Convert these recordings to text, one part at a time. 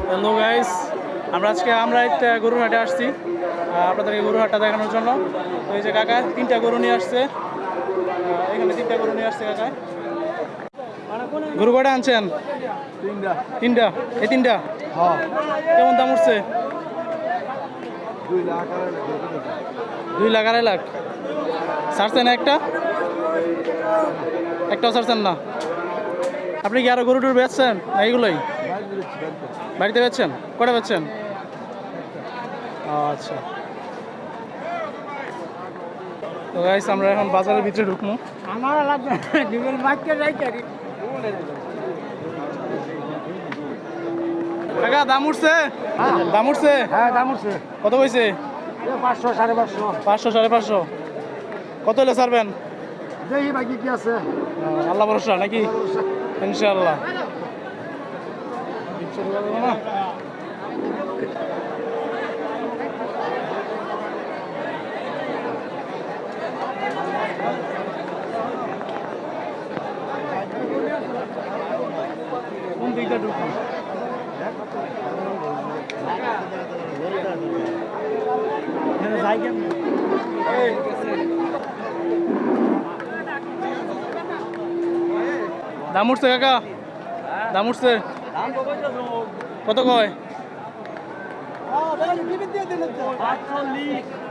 Hello guys, আমরা একটা গরুর হাটে আসছি আপনাদেরকে গরুর হাটটা দেখানোর জন্য। তো এই যে কাকা তিনটা গরু নিয়ে আসছে, এখানে তিনটা গরু নিয়ে আসছে কাকা। গরু কয়টা আনছেন? তিনটা। তিনটা? এই তিনটা হ্যাঁ, কেমন দাম উঠছে? 2 লাখ আর 2 লাখ 2.5 লাখ। ছাড়ছেন একটা? একটাও ছাড়ছেন না? আপনি কি আরো গরু টুরু বেচছেন না এইগুলোই বাড়িতে বেচছেন? কটা বেচছেন? আচ্ছা, তো গাইস আমরা এখন বাজারের ভিতরে ঢুকবো। আমার লাগবে ডিমের মাছকে যাইতারি। কাকা দাম উঠছে? দাম উঠছে? হ্যাঁ দাম উঠছে। কত হয়েছে? 500 550। 500 550? কত হলে ছাড়বেন? দেখি বাকি কি আছে। আল্লাহ ভরসা নাকি? ইনশাআল্লাহ। না কোন দিকটা ঢুকবো? দাম উঠছে কাকা? দাম উঠছে? কত কয়?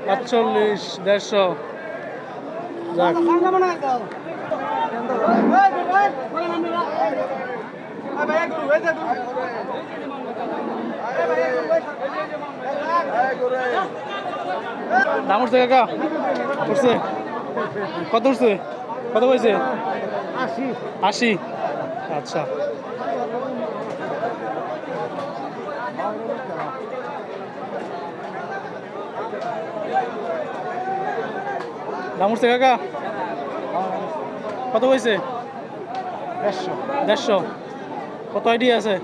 45 150। যাক, দাম উঠছে কাকা? উঠছে? কত উঠছে? কত হয়েছে? 80। আচ্ছা, দাম উঠছে কাকা? কত হয়েছে? 150। কত আইডিয়া আছে?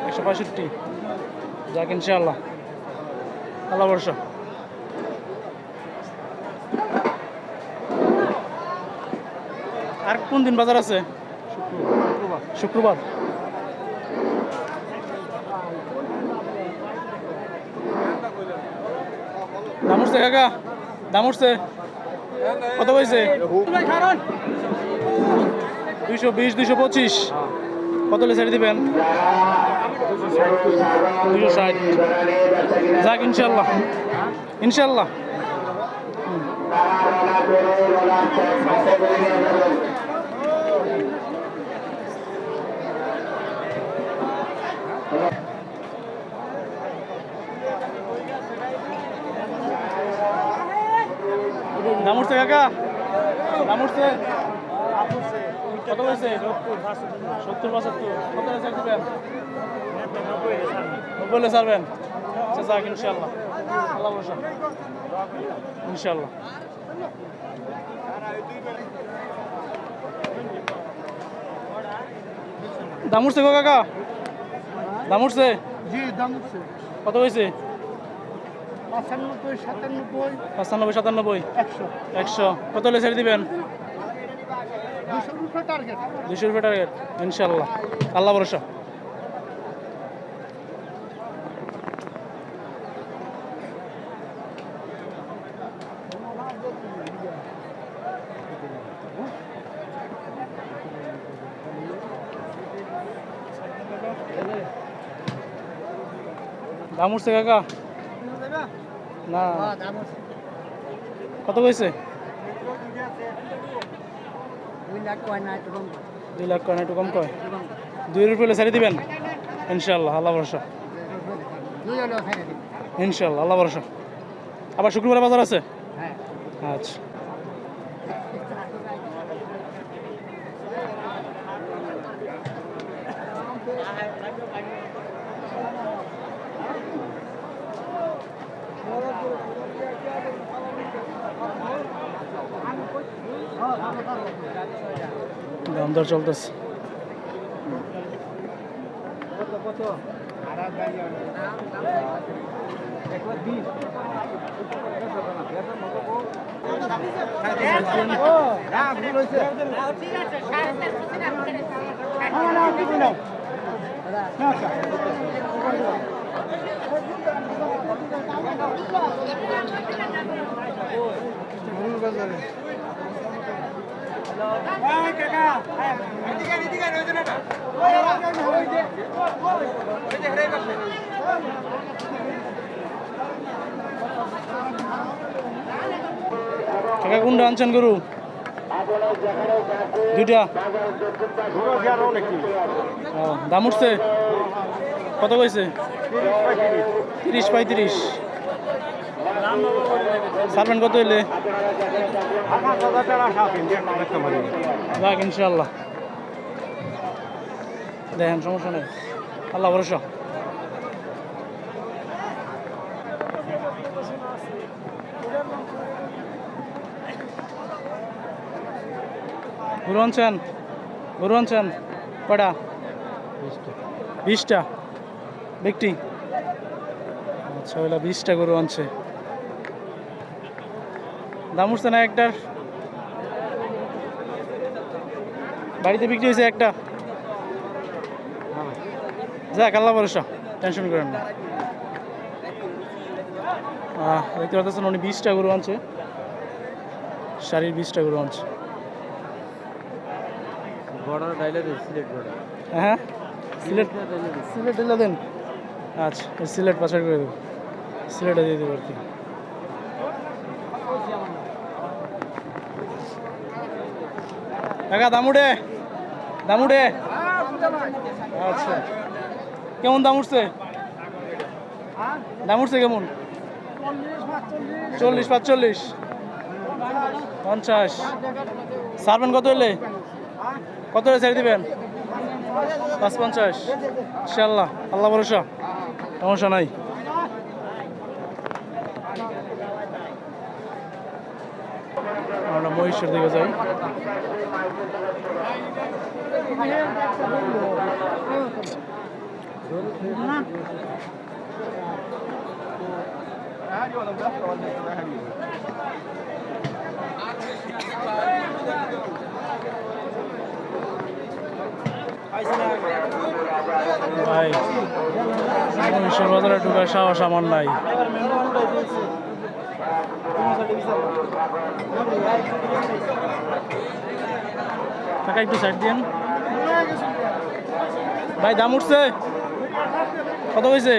165। যাক ইনশাআল্লাহ, আল্লাহ ভরসা। আর কোন দিন বাজার আছে? শুক্রবার। দাম উঠছে কাকা? দাম উঠছে? কত হয়েছে? 220 225। কত হলে ছেড়ে দিবেন? 260। যাক ইনশাল্লাহ, ইনশাল্লাহ। দাম উঠছে কাকা? দাম উঠছে? কত হয়েছে? 70 75। কত হলে ছেড়ে দিবেন? 90 হলে ছাড়বেন? আচ্ছা যাক ইনশাল্লাহ, আল্লাহ ভরসা, ইনশাল্লাহ। দাম উঠছে গো কাকা? দাম উঠছে? জি দাম উঠছে। কত হয়েছে? 95 97 95 97। 100। 100। কত হলে ছেড়ে দিবেন? 200 রুপে টার্গেট। 200 রুপয়ে টার্গেট। ইনশাল্লাহ, আল্লাহ ভরসা। দাম উঠছে কাকা? না, কত হয়েছে? 2 লাখ কয় না, একটু কম। 2 লাখ কয় না, একটু কম কয়? 2 রুপয়ে হলে ছেড়ে দিবেন? ইনশাল্লাহ, আল্লাহ ভরসা। 2 হলো ছেড়ে দিন। ইনশাল্লাহ, আল্লাহ ভরসা। আবার শুক্রবার বাজার আছে? হ্যাঁ। আচ্ছা, দাম দর চলতেছে। কাকা কোনটা আনছেন গরু? দুইটা। ও, দাম উঠছে কত কইছে? 30-35। ছাড়বেন কত হইলে? যাক ইনশাল্লাহ, দেখেন সমস্যা নেই, আল্লাহ ভরসা। গরু আনছেন? গরু আনছেন কটা? 20টা ব্যক্তি। আচ্ছা, ওইলা 20টা গরু আনছে। দাম উঠছে না একটার? বাড়িতে বিক্রি হয়েছে একটা। যাক আল্লাহ ভরসা, টেনশন করেন না। দেখতে পাচ্ছেন উনি 20টা গরু আনছে, শাড়ির 20টা গরু আনছে। হ্যাঁ, সিলেট সিলেট দিলে দেন। আচ্ছা, সিলেট পাচার করে দেবো, সিলেটে দিয়ে দেবো আর কি। কাকা দাম উঠে, দাম উঠে। আচ্ছা, কেমন দাম উঠছে? দাম উঠছে কেমন? 40-45, 50। ছাড়বেন কত হলে? কত হলে ছেড়ে দিবেন? 5-50। ইনশাল্লাহ, আল্লাহ ভরসা, সমস্যা নাই। আমরা মহিষের দিকে যাই। ভাই, মহিষের বাজারে ঢুকার সাহস আমার নাই। কাকা একটু সাইড দিন ভাই। দাম উঠছে কত হয়েছে?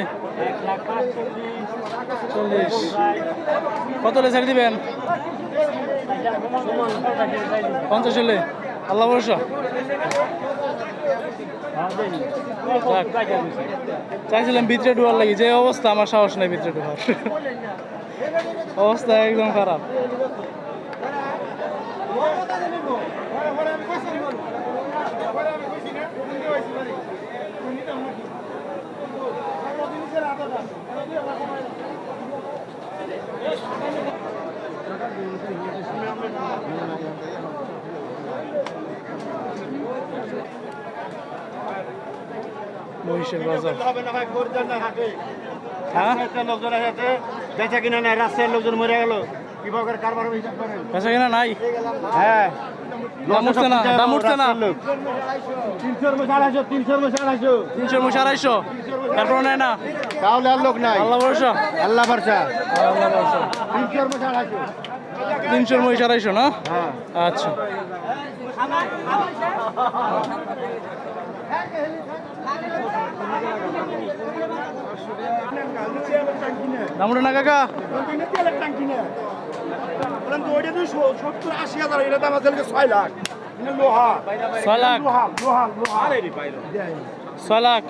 40। কত হলে ছেড়ে দিবেন? 50 হলে? আল্লাহ ভরসা। চাইছিলাম ভিতরে ঢোয়ার লাগি, যে অবস্থা আমার সাহস নাই ভিতরে ঢোয়ার, অবস্থা একদম খারাপ। মহিষের বাজার। হ্যাঁ, বেচা কিনা নাই, রাস্তার লোকজন মরে গেল, কি প্রকার কারবার বেচা কিনা নাই। হ্যাঁ, দাম উঠছে না, দাম উঠছে না। 300 300-250, তারপর নেয় না, তাহলে আর লোক নাই। আল্লাহ ভরসা, আল্লাহ ভরসা। আল্লাহ ভরসা। 300-250 না? হ্যাঁ, আচ্ছা, দাম উঠে না কাকা? 6 লাখ। 6 লাখ, 6 লাখ।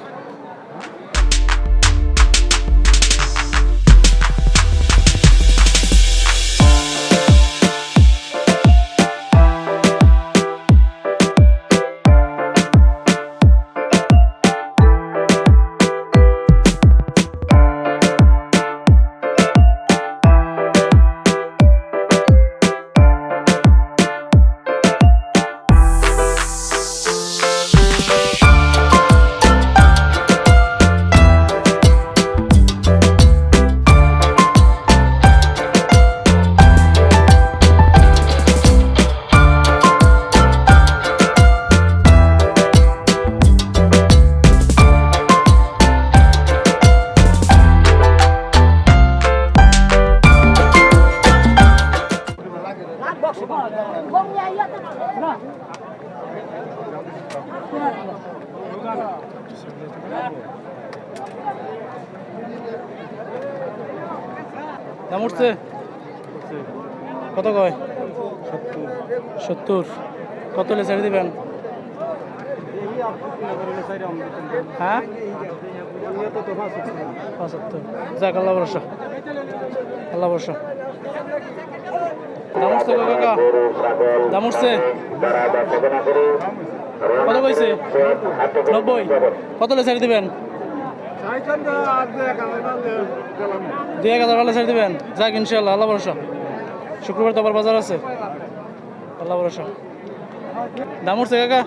দাম উঠছে কত কয় 70 কত হলে ছেড়ে দিবেন হ্যাঁ 75 যাক আল্লাহ ভরসা আল্লাহ ভরসা দাম উঠছে গো কাকা দাম উঠছে কত কইছে 90 কত হলে ছেড়ে দিবেন 2,000 হলে ছেড়ে দিবেন যাক ইনশাআল্লাহ আল্লাহ ভরসা শুক্রবার তো আবার বাজার আছে আল্লাহ ভরসা দাম উঠছে কাকা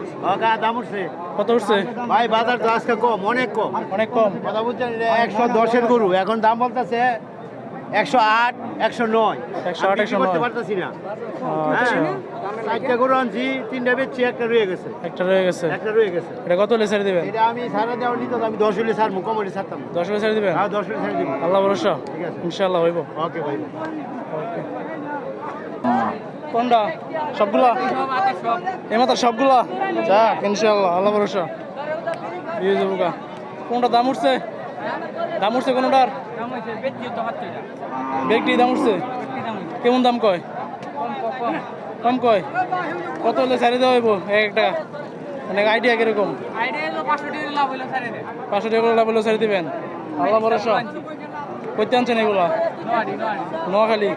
দাম উঠছে কত উঠছে ভাই বাজার তো আজকে কম অনেক কম অনেক কম কথা বলছেন 110-এর গরু এখন দাম বলতেছে 108 109 108 109 করতে পারতেছি না আচ্ছা চারটা গরু আনছি তিনটা বেচছি একটা রয়ে গেছে একটা রয়ে গেছে এটা কত হলে ছেড়ে দিবেন এটা আমি সারা দেওয়ার নিত আমি 10 হলে ছাড়বো কম হলে ছাড়তাম না 10 হলে ছেড়ে দিবেন হ্যাঁ 10 হলে ছেড়ে দিব আল্লাহ ভরসা ঠিক আছে ইনশাআল্লাহ হইব ওকে ভাই ওকে কোনটা সবগুলা এই মাত্র সবগুলা যাক ইনশাআল্লাহ আল্লাহ ভরসা দিয়ে যাবো গা কোনটা দাম উঠছে কোনটার বেগটি দাম উঠছে কেমন দাম কয় কম কয় কত হলে ছেড়ে দেওয়া হইব একটা মানে আইডিয়া কিরকম 500 টাকা লাভ হলেও ছেড়ে দিবেন আল্লাহ ভরসা কইতে আনছেন এগুলা নোয়াখালী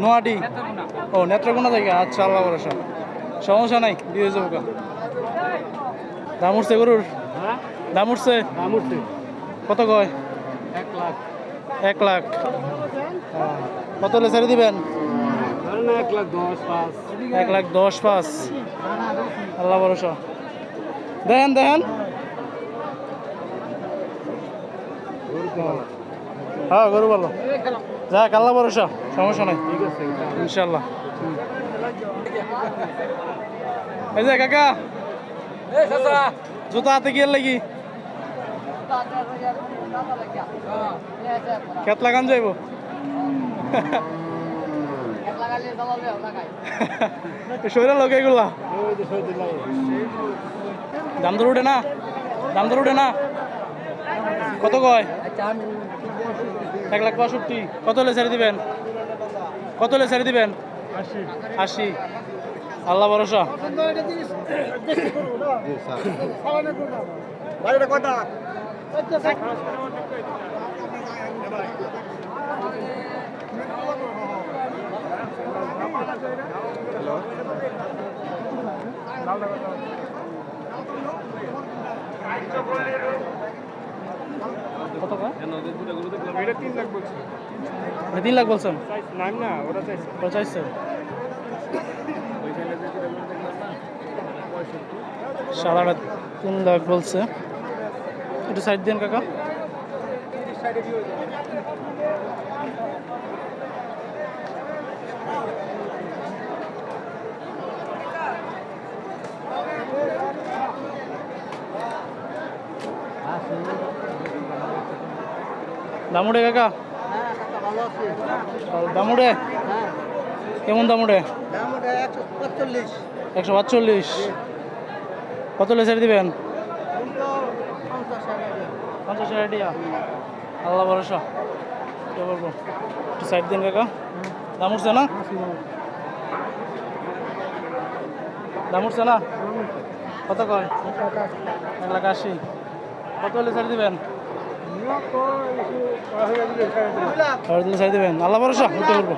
নোয়াডি ও নেত্রকোনা জায়গা আচ্ছা আল্লাহ ভরসা সমস্যা নাই দিয়ে যাবো গা দাম উঠছে গরুর দাম উঠছে কত কয় 1 লাখ কত হলে ছেড়ে দিবেন 1,10,500 আল্লাহ ভরসা দেখেন হ্যাঁ গরু ভালো যাক আল্লাহ ভরসা সমস্যা নাই ইনশাল্লাহ এই যে কাকা জুতা হাতে গিয়ে লাগি খেত লাগান যাইব শরীরের লোক এগুলা দাম দর উঠে না কত কয় 1,65,000 কত হলে ছেড়ে দিবেন 80 আল্লাহ ভরসা কত কয় 3 লাখ বলছেন ওরা চাইছে সাড়ে 3 লাখ বলছে একটু সাইড দেন কাকা দামুড়ে কাকা দামুড়ে কেমন দামুড়ে 145 কত হলে ছেড়ে দিবেন 50 আইডিয়া আল্লাহ ভরসা কি বলবো একটু সাইড দিন কাকা দাম উঠছে না কত কয় 1,80,000 কত হলে ছেড়ে দিবেন ছেড়ে দিবেন আল্লাহ ভরসা উঠতে পারবো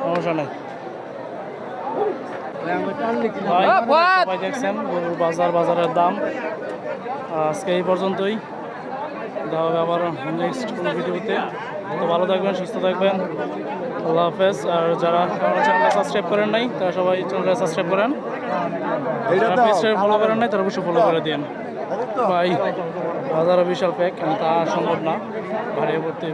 সমস্যা নাই সবাই দেখছেন গরুর বাজারের দাম আজকে এই পর্যন্তই দেখা হবে আবার নেক্সট কোনো ভিডিওতে তো ভালো থাকবেন সুস্থ থাকবেন আল্লাহ হাফেজ আর যারা আমার চ্যানেলটা সাবস্ক্রাইব করেন নাই তারা সবাই চ্যানেলটা সাবস্ক্রাইব করেন যারা পেজটা ফলো করেন নাই তারা অবশ্যই ফলো করে দিন ভাই বাজারও বিশাল প্যাক তা সম্ভব না ভাড়িয়ে পড়তে